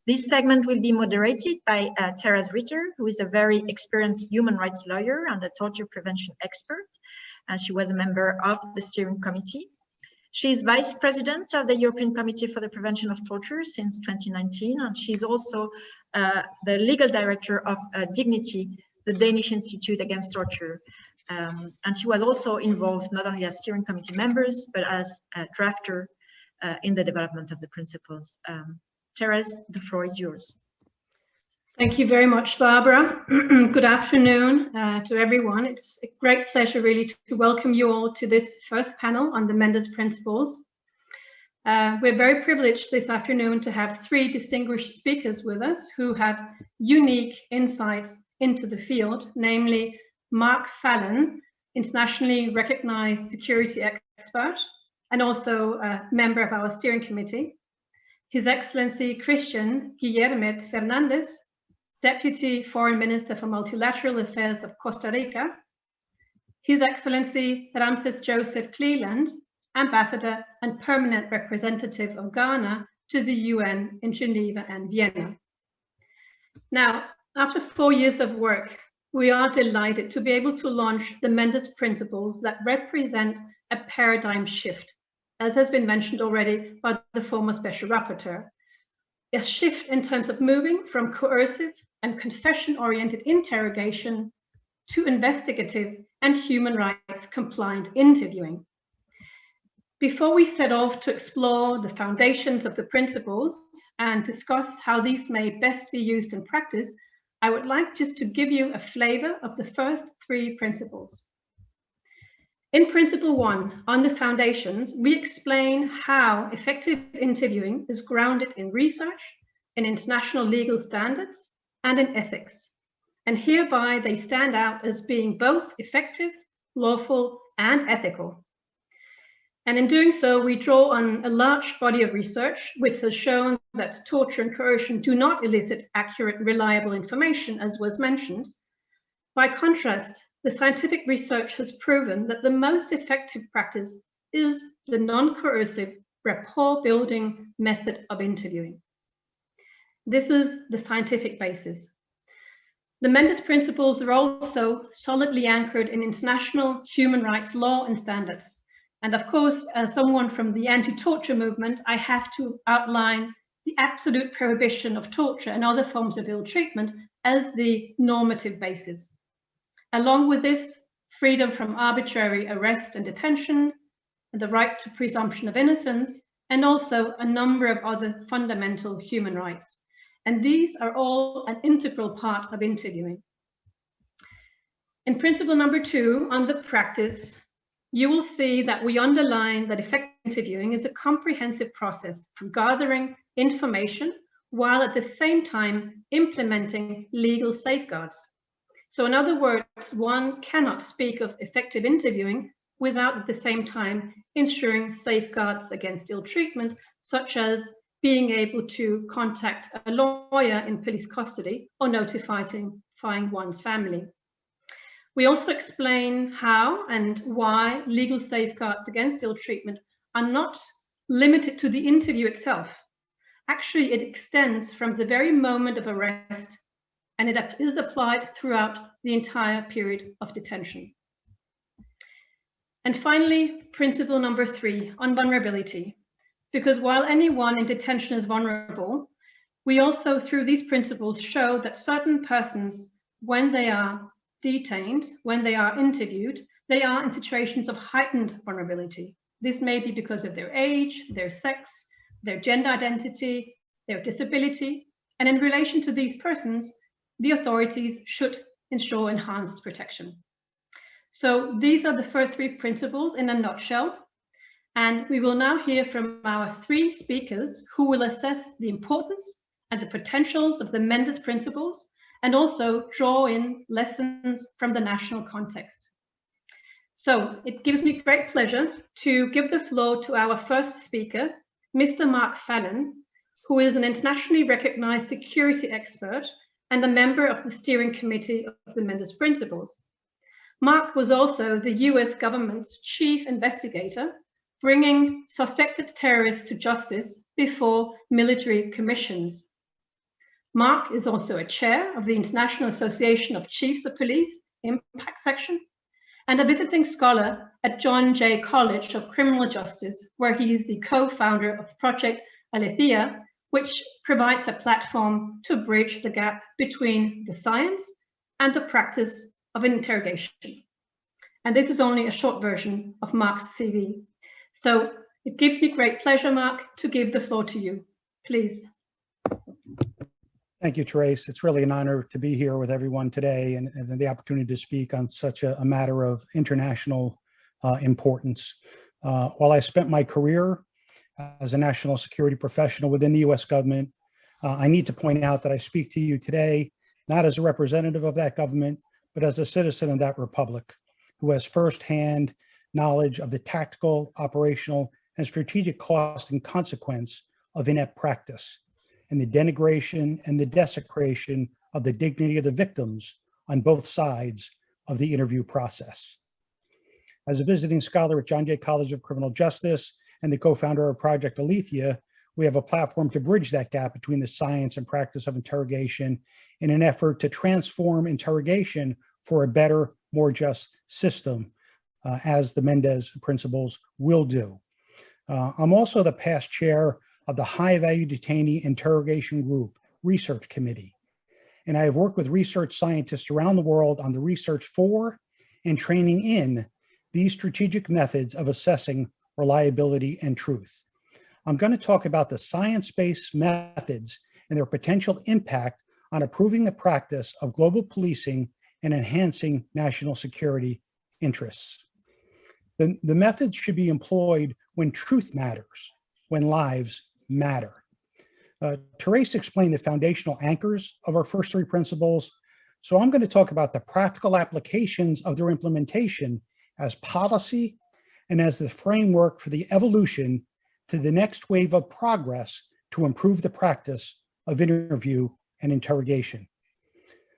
This segment will be moderated by Therese Ritter, who is a very experienced human rights lawyer and a torture prevention expert. She was a member of the steering committee. She is Vice President of the European Committee for the Prevention of Torture since 2019, and she's also the legal director of Dignity, the Danish Institute Against Torture. And she was also involved not only as steering committee members, but as a drafter in the development of the principles. Therese, the floor is yours. Thank you very much, Barbara. Good afternoon to everyone. It's a great pleasure really to welcome you all to this first panel on the Mendez Principles. We're very privileged this afternoon to have three distinguished speakers with us who have unique insights into the field, namely Mark Fallon, internationally recognized security expert and also a member of our steering committee. His Excellency Christian Guillermet Fernandez, Deputy Foreign Minister for Multilateral Affairs of Costa Rica. His Excellency Ramses Joseph Cleland, Ambassador and Permanent Representative of Ghana to the UN in Geneva and Vienna. Now, after 4 years of work, we are delighted to be able to launch the Mendez Principles that represent a paradigm shift, as has been mentioned already by the former Special Rapporteur. A shift in terms of moving from coercive and confession-oriented interrogation to investigative and human rights compliant interviewing. Before we set off to explore the foundations of the principles and discuss how these may best be used in practice, I would like just to give you a flavor of the first three principles. In Principle 1, on the foundations, we explain how effective interviewing is grounded in research, in international legal standards, and in ethics. And hereby they stand out as being both effective, lawful, and ethical. And in doing so, we draw on a large body of research, which has shown that torture and coercion do not elicit accurate, reliable information, as was mentioned. By contrast, the scientific research has proven that the most effective practice is the non-coercive rapport-building method of interviewing. This is the scientific basis. The Mendez Principles are also solidly anchored in international human rights law and standards. And of course, as someone from the anti-torture movement, I have to outline the absolute prohibition of torture and other forms of ill treatment as the normative basis. Along with this, freedom from arbitrary arrest and detention, and the right to presumption of innocence, and also a number of other fundamental human rights. And these are all an integral part of interviewing. In principle number 2, on the practice, you will see that we underline that effective interviewing is a comprehensive process for gathering information while at the same time implementing legal safeguards. So in other words, one cannot speak of effective interviewing without at the same time ensuring safeguards against ill treatment, such as being able to contact a lawyer in police custody or notifying one's family. We also explain how and why legal safeguards against ill treatment are not limited to the interview itself. Actually, it extends from the very moment of arrest, and it is applied throughout the entire period of detention. And finally, principle number 3 on vulnerability. Because while anyone in detention is vulnerable, we also, through these principles, show that certain persons, when they are detained, when they are interviewed, they are in situations of heightened vulnerability. This may be because of their age, their sex, their gender identity, their disability, and in relation to these persons, the authorities should ensure enhanced protection. So these are the first 3 principles in a nutshell. And we will now hear from our 3 speakers who will assess the importance and the potentials of the Mendez Principles and also draw in lessons from the national context. So it gives me great pleasure to give the floor to our first speaker, Mr. Mark Fallon, who is an internationally recognized security expert and a member of the steering committee of the Mendez Principles. Mark was also the US government's chief investigator, bringing suspected terrorists to justice before military commissions. Mark is also a chair of the International Association of Chiefs of Police Impact Section and a visiting scholar at John Jay College of Criminal Justice, where he is the co-founder of Project Aletheia, which provides a platform to bridge the gap between the science and the practice of interrogation. And this is only a short version of Mark's CV. So it gives me great pleasure, Mark, to give the floor to you. Please. Thank you, Therese. It's really an honor to be here with everyone today and the opportunity to speak on such a matter of international importance. While I spent my career as a national security professional within the US government, I need to point out that I speak to you today, not as a representative of that government, but as a citizen of that republic who has firsthand knowledge of the tactical, operational, and strategic cost and consequence of inept practice, and the denigration and the desecration of the dignity of the victims on both sides of the interview process. As a visiting scholar at John Jay College of Criminal Justice and the co-founder of Project Aletheia, we have a platform to bridge that gap between the science and practice of interrogation in an effort to transform interrogation for a better, more just system, as the Mendez Principles will do. I'm also the past chair of the High Value Detainee Interrogation Group Research Committee. And I have worked with research scientists around the world on the research for and training in these strategic methods of assessing reliability and truth. I'm going to talk about the science-based methods and their potential impact on improving the practice of global policing and enhancing national security interests. The methods should be employed when truth matters, when lives matter. Therese explained the foundational anchors of our first three principles, so I'm going to talk about the practical applications of their implementation as policy and as the framework for the evolution to the next wave of progress to improve the practice of interview and interrogation.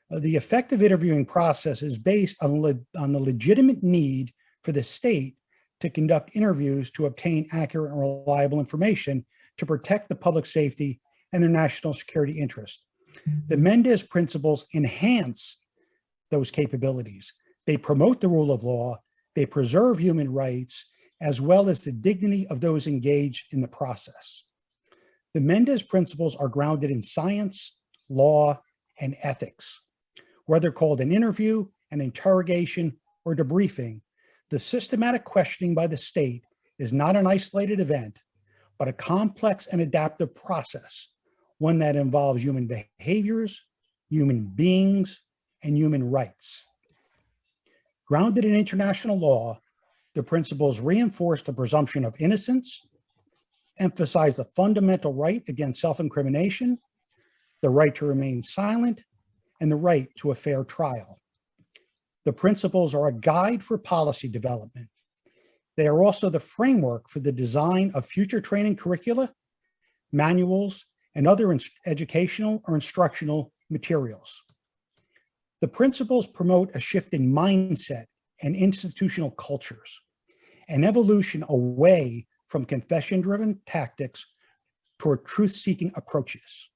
The effective interviewing process is based on the legitimate need for the state to conduct interviews to obtain accurate and reliable information to protect the public safety and their national security interest. The Mendez Principles enhance those capabilities. They promote the rule of law, they preserve human rights, as well as the dignity of those engaged in the process. The Mendez Principles are grounded in science, law, and ethics. Whether called an interview, an interrogation, or debriefing, the systematic questioning by the state is not an isolated event, but a complex and adaptive process, one that involves human behaviors, human beings, and human rights. Grounded in international law, the principles reinforce the presumption of innocence, emphasize the fundamental right against self-incrimination, the right to remain silent, and the right to a fair trial. The principles are a guide for policy development. They are also the framework for the design of future training curricula, manuals, and other educational or instructional materials. The principles promote a shift in mindset and institutional cultures, an evolution away from confession-driven tactics toward truth-seeking approaches.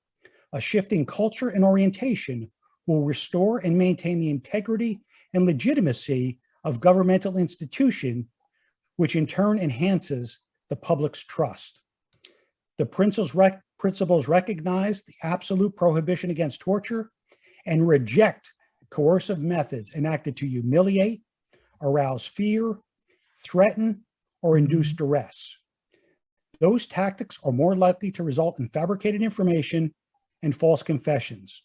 A shift in culture and orientation will restore and maintain the integrity and legitimacy of governmental institutions, which in turn enhances the public's trust. The principles recognize the absolute prohibition against torture and reject coercive methods enacted to humiliate, arouse fear, threaten, or induce duress. Those tactics are more likely to result in fabricated information and false confessions.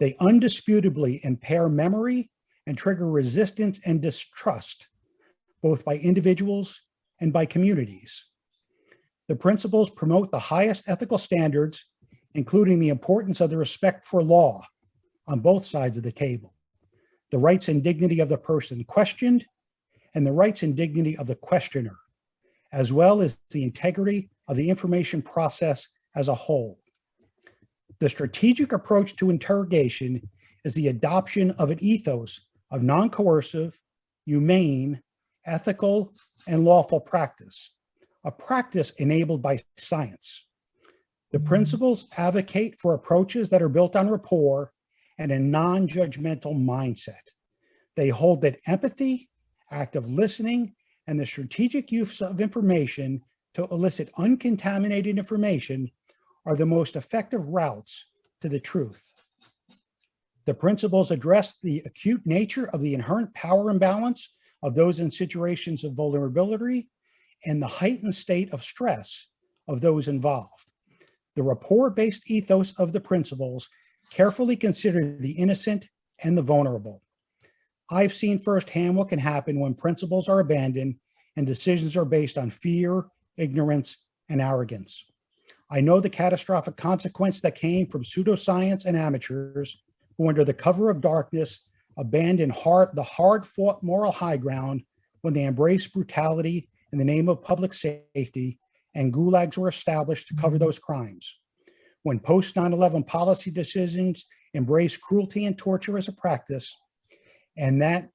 They undisputably impair memory and trigger resistance and distrust, both by individuals and by communities. The principles promote the highest ethical standards, including the importance of the respect for law on both sides of the table, the rights and dignity of the person questioned, and the rights and dignity of the questioner, as well as the integrity of the information process as a whole. The strategic approach to interrogation is the adoption of an ethos of non-coercive, humane, ethical, and lawful practice, a practice enabled by science. The principles advocate for approaches that are built on rapport and a non-judgmental mindset. They hold that empathy, active listening, and the strategic use of information to elicit uncontaminated information are the most effective routes to the truth. The principles address the acute nature of the inherent power imbalance of those in situations of vulnerability and the heightened state of stress of those involved. The rapport-based ethos of the principles carefully consider the innocent and the vulnerable. I've seen firsthand what can happen when principles are abandoned and decisions are based on fear, ignorance, and arrogance. I know the catastrophic consequence that came from pseudoscience and amateurs who, under the cover of darkness, abandoned the hard-fought moral high ground when they embraced brutality in the name of public safety, and gulags were established to cover those crimes. When post-9/11 policy decisions embraced cruelty and torture as a practice, and that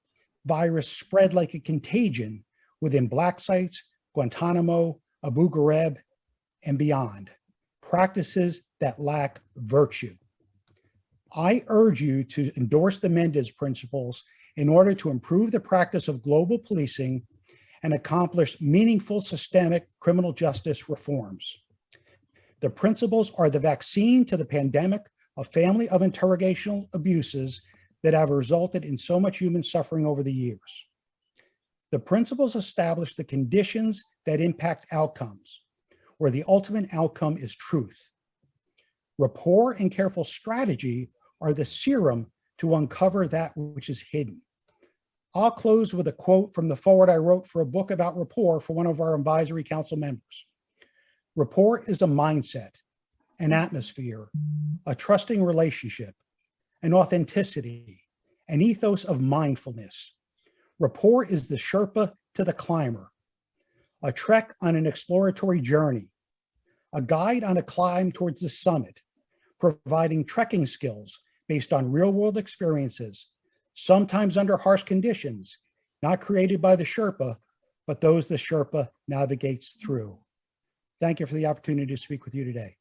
virus spread like a contagion within black sites, Guantanamo, Abu Ghraib, and beyond, practices that lack virtue. I urge you to endorse the Mendez Principles in order to improve the practice of global policing and accomplish meaningful systemic criminal justice reforms. The principles are the vaccine to the pandemic of family of interrogational abuses that have resulted in so much human suffering over the years. The principles establish the conditions that impact outcomes, where the ultimate outcome is truth. Rapport and careful strategy are the serum to uncover that which is hidden. I'll close with a quote from the foreword I wrote for a book about rapport for one of our advisory council members. Rapport is a mindset, an atmosphere, a trusting relationship, an authenticity, an ethos of mindfulness. Rapport is the Sherpa to the climber, a trek on an exploratory journey, a guide on a climb towards the summit, providing trekking skills based on real-world experiences, sometimes under harsh conditions, not created by the Sherpa, but those the Sherpa navigates through. Thank you for the opportunity to speak with you today.